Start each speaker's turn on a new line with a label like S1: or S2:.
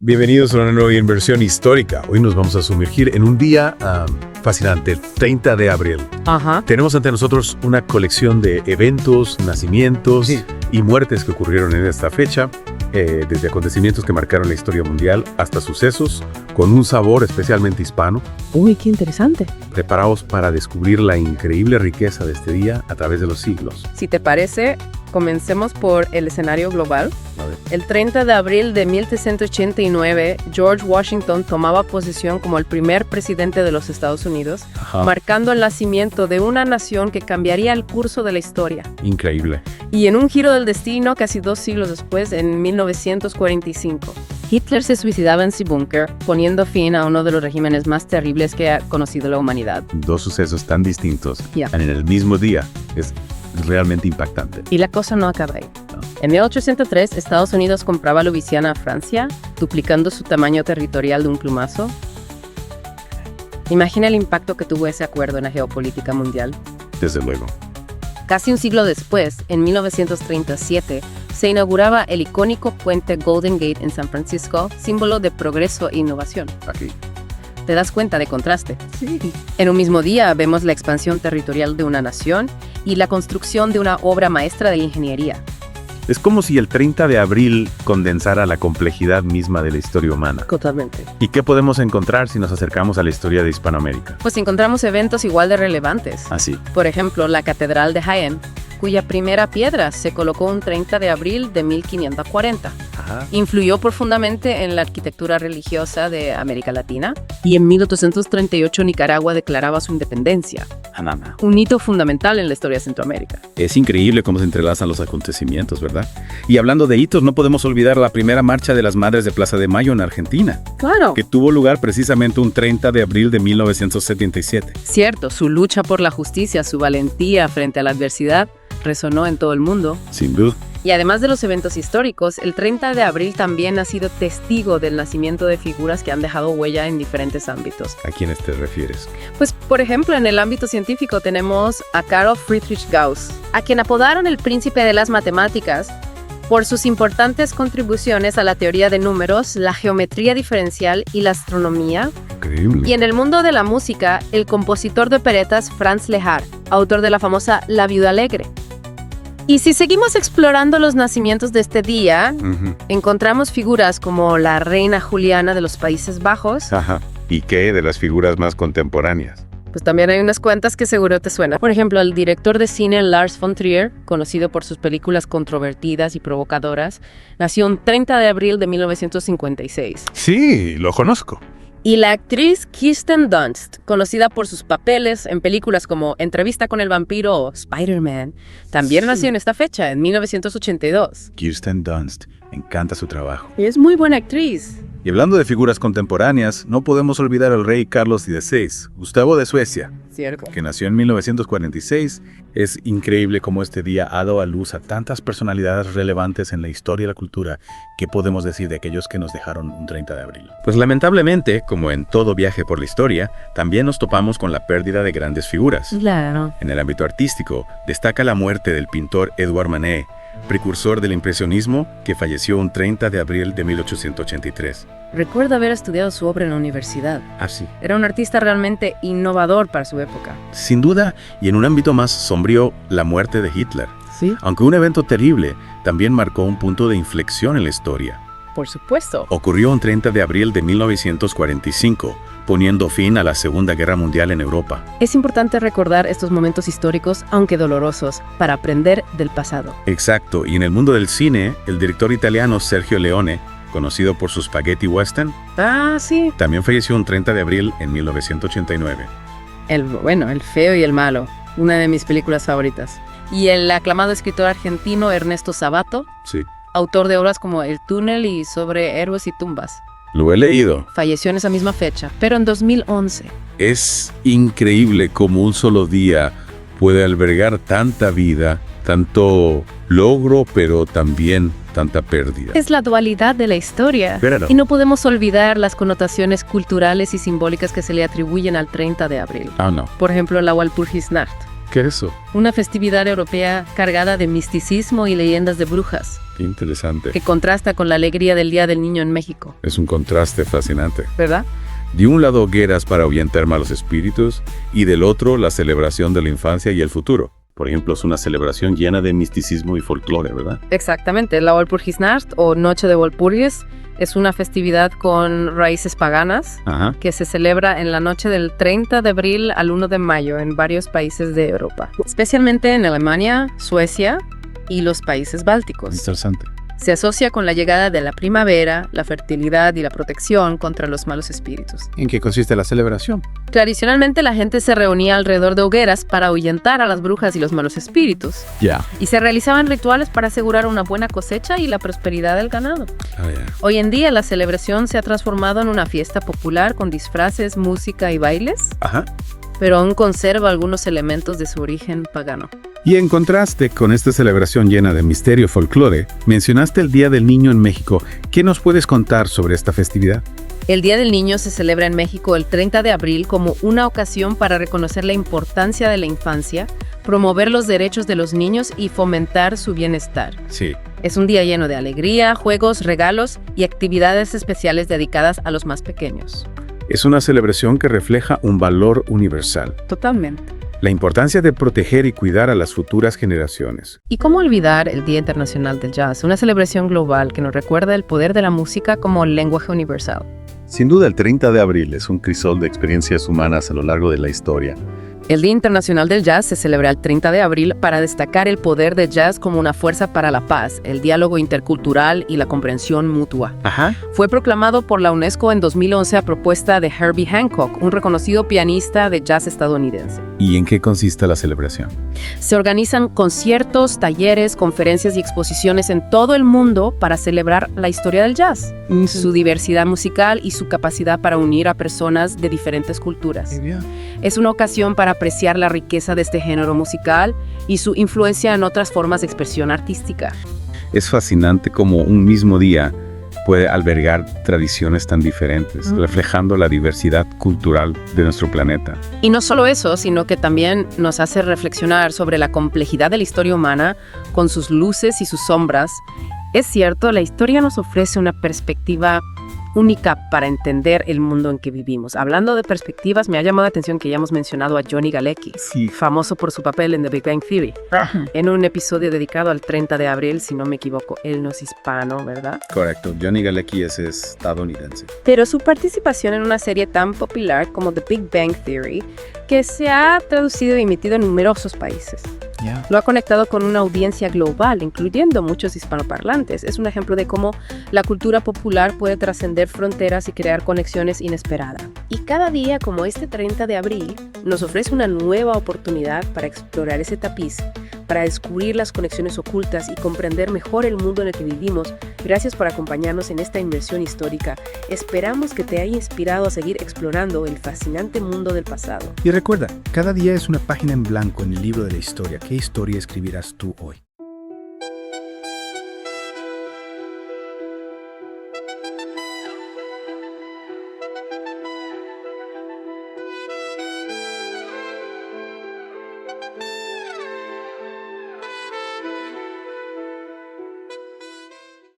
S1: Bienvenidos a una nueva inversión histórica. Hoy nos vamos a sumergir en un día fascinante, el 30 de abril.
S2: Ajá.
S1: Tenemos ante nosotros una colección de eventos, nacimientos y muertes que ocurrieron en esta fecha, desde acontecimientos que marcaron la historia mundial hasta sucesos con un sabor especialmente hispano.
S2: Uy, qué interesante.
S1: Preparaos para descubrir la increíble riqueza de este día a través de los siglos.
S2: Si te parece, comencemos por el escenario global.
S1: A ver.
S2: El 30 de abril de 1789, George Washington tomaba posesión como el primer presidente de los Estados Unidos, marcando el nacimiento de una nación que cambiaría el curso de la historia.
S1: Increíble.
S2: Y en un giro del destino, casi 2 siglos después, en 1945, Hitler se suicidaba en su búnker, poniendo fin a uno de los regímenes más terribles que ha conocido la humanidad.
S1: Dos sucesos tan distintos
S2: Ya.
S1: en el mismo día. Es realmente impactante.
S2: Y la cosa no acaba ahí. En 1803, Estados Unidos compraba Luisiana a Francia, duplicando su tamaño territorial de un plumazo. Imagina el impacto que tuvo ese acuerdo en la geopolítica mundial.
S1: Desde luego.
S2: Casi un siglo después, en 1937, se inauguraba el icónico puente Golden Gate en San Francisco, símbolo de progreso e innovación.
S1: Aquí.
S2: ¿Te das cuenta de contraste?
S1: Sí.
S2: En un mismo día vemos la expansión territorial de una nación y la construcción de una obra maestra de ingeniería.
S1: Es como si el 30 de abril condensara la complejidad misma de la historia humana.
S2: Totalmente.
S1: ¿Y qué podemos encontrar si nos acercamos a la historia de Hispanoamérica?
S2: Pues encontramos eventos igual de relevantes.
S1: Así.
S2: Por ejemplo, la Catedral de Jaén, cuya primera piedra se colocó un 30 de abril de 1540.
S1: Ajá.
S2: Influyó profundamente en la arquitectura religiosa de América Latina. Y en 1838 Nicaragua declaraba su independencia,
S1: Anana.
S2: un hito fundamental en la historia de Centroamérica.
S3: Es increíble cómo se entrelazan los acontecimientos, ¿verdad? Y hablando de hitos, no podemos olvidar la primera marcha de las Madres de Plaza de Mayo en Argentina,
S2: Claro.
S3: que tuvo lugar precisamente un 30 de abril de 1977.
S2: Cierto, su lucha por la justicia, su valentía frente a la adversidad, resonó en todo el mundo.
S3: Sin duda.
S2: Y además de los eventos históricos, el 30 de abril también ha sido testigo del nacimiento de figuras que han dejado huella en diferentes ámbitos.
S1: ¿A quiénes te refieres?
S2: Pues, por ejemplo, en el ámbito científico tenemos a Carl Friedrich Gauss, a quien apodaron el príncipe de las matemáticas por sus importantes contribuciones a la teoría de números, la geometría diferencial y la astronomía.
S1: Increíble.
S2: Y en el mundo de la música, el compositor de operetas Franz Lehár, autor de la famosa La Viuda Alegre. Y si seguimos explorando los nacimientos de este día, encontramos figuras como la reina Juliana de los Países Bajos.
S1: Ajá. ¿Y qué de las figuras más contemporáneas?
S2: Pues también hay unas cuantas que seguro te suenan. Por ejemplo, el director de cine Lars von Trier, conocido por sus películas controvertidas y provocadoras, nació un 30 de abril de 1956.
S1: Sí, lo conozco.
S2: Y la actriz Kirsten Dunst, conocida por sus papeles en películas como Entrevista con el vampiro o Spider-Man, también nació en esta fecha, en 1982.
S3: Kirsten Dunst. Me encanta su trabajo.
S2: Y es muy buena actriz.
S3: Y hablando de figuras contemporáneas, no podemos olvidar al rey Carlos XVI, Gustavo de Suecia,
S2: Cierto.
S3: que nació en 1946. Es increíble cómo este día ha dado a luz a tantas personalidades relevantes en la historia y la cultura. ¿Qué podemos decir de aquellos que nos dejaron un 30 de abril? Pues lamentablemente, como en todo viaje por la historia, también nos topamos con la pérdida de grandes figuras.
S2: Claro.
S3: En el ámbito artístico, destaca la muerte del pintor Edouard Manet, precursor del impresionismo, que falleció un 30 de abril de 1883.
S2: Recuerdo haber estudiado su obra en la universidad.
S3: Así.
S2: Era un artista realmente innovador para su época.
S3: Sin duda, y en un ámbito más sombrío, la muerte de Hitler.
S2: Sí,
S3: Aunque un evento terrible, también marcó un punto de inflexión en la historia.
S2: por supuesto.
S3: Ocurrió un 30 de abril de 1945, poniendo fin a la Segunda Guerra Mundial en Europa.
S2: Es importante recordar estos momentos históricos, aunque dolorosos, para aprender del pasado.
S3: Exacto, y en el mundo del cine, el director italiano Sergio Leone, conocido por su spaghetti western,
S2: Ah, sí.
S3: también falleció un 30 de abril en 1989.
S2: El feo y el malo, una de mis películas favoritas. Y el aclamado escritor argentino Ernesto Sabato,
S3: Sí.
S2: autor de obras como El túnel y Sobre héroes y tumbas.
S3: Lo he leído.
S2: Falleció en esa misma fecha, pero en 2011.
S3: Es increíble cómo un solo día puede albergar tanta vida, tanto logro, pero también tanta pérdida.
S2: Es la dualidad de la historia.
S3: Claro.
S2: Y no podemos olvidar las connotaciones culturales y simbólicas que se le atribuyen al 30 de abril.
S3: Ah, no.
S2: Por ejemplo, la Walpurgisnacht,
S1: ¿Qué es eso?
S2: Una festividad europea cargada de misticismo y leyendas de brujas,
S1: Qué interesante.
S2: que contrasta con la alegría del Día del Niño en México,
S1: Es un contraste fascinante.
S2: ¿verdad?
S1: De un lado hogueras para ahuyentar malos espíritus y del otro la celebración de la infancia y el futuro. Por ejemplo, es una celebración llena de misticismo y folclore, ¿verdad?
S2: Exactamente. La Walpurgisnacht o Noche de Walpurgis es una festividad con raíces paganas
S1: Ajá.
S2: que se celebra en la noche del 30 de abril al 1 de mayo en varios países de Europa, especialmente en Alemania, Suecia y los países bálticos.
S3: Interesante.
S2: Se asocia con la llegada de la primavera, la fertilidad y la protección contra los malos espíritus.
S3: ¿En qué consiste la celebración?
S2: Tradicionalmente la gente se reunía alrededor de hogueras para ahuyentar a las brujas y los malos espíritus,
S3: Ya.
S2: y se realizaban rituales para asegurar una buena cosecha y la prosperidad del ganado.
S1: Ya.
S2: Hoy en día la celebración se ha transformado en una fiesta popular con disfraces, música y bailes,
S3: Ajá.
S2: pero aún conserva algunos elementos de su origen pagano.
S3: Y en contraste con esta celebración llena de misterio y folclore, mencionaste el Día del Niño en México. ¿Qué nos puedes contar sobre esta festividad?
S2: El Día del Niño se celebra en México el 30 de abril como una ocasión para reconocer la importancia de la infancia, promover los derechos de los niños y fomentar su bienestar.
S3: Sí.
S2: Es un día lleno de alegría, juegos, regalos y actividades especiales dedicadas a los más pequeños.
S3: Es una celebración que refleja un valor universal.
S2: Totalmente.
S3: La importancia de proteger y cuidar a las futuras generaciones.
S2: ¿Y cómo olvidar el Día Internacional del Jazz, una celebración global que nos recuerda el poder de la música como lenguaje universal?
S4: Sin duda, el 30 de abril es un crisol de experiencias humanas a lo largo de la historia.
S2: El Día Internacional del Jazz se celebra el 30 de abril para destacar el poder del jazz como una fuerza para la paz, el diálogo intercultural y la comprensión mutua.
S3: Ajá.
S2: Fue proclamado por la UNESCO en 2011 a propuesta de Herbie Hancock, un reconocido pianista de jazz estadounidense.
S3: ¿Y en qué consiste la celebración?
S2: Se organizan conciertos, talleres, conferencias y exposiciones en todo el mundo para celebrar la historia del jazz, su diversidad musical y su capacidad para unir a personas de diferentes culturas. Es una ocasión para apreciar la riqueza de este género musical y su influencia en otras formas de expresión artística.
S3: Es fascinante cómo un mismo día puede albergar tradiciones tan diferentes, reflejando la diversidad cultural de nuestro planeta.
S2: Y no solo eso, sino que también nos hace reflexionar sobre la complejidad de la historia humana con sus luces y sus sombras. Es cierto, la historia nos ofrece una perspectiva única para entender el mundo en que vivimos. Hablando de perspectivas, me ha llamado la atención que ya hemos mencionado a Johnny Galecki, famoso por su papel en The Big Bang Theory, en un episodio dedicado al 30 de abril, si no me equivoco. Él no es hispano, ¿verdad?
S3: Correcto. Johnny Galecki es estadounidense.
S2: Pero su participación en una serie tan popular como The Big Bang Theory, que se ha traducido y emitido en numerosos países, lo ha conectado con una audiencia global, incluyendo muchos hispanoparlantes. Es un ejemplo de cómo la cultura popular puede trascender fronteras y crear conexiones inesperadas. Y cada día como este 30 de abril nos ofrece una nueva oportunidad para explorar ese tapiz, para descubrir las conexiones ocultas y comprender mejor el mundo en el que vivimos. Gracias por acompañarnos en esta inmersión histórica. Esperamos que te haya inspirado a seguir explorando el fascinante mundo del pasado.
S5: Y recuerda, cada día es una página en blanco en el libro de la historia. ¿Qué historia escribirás tú hoy?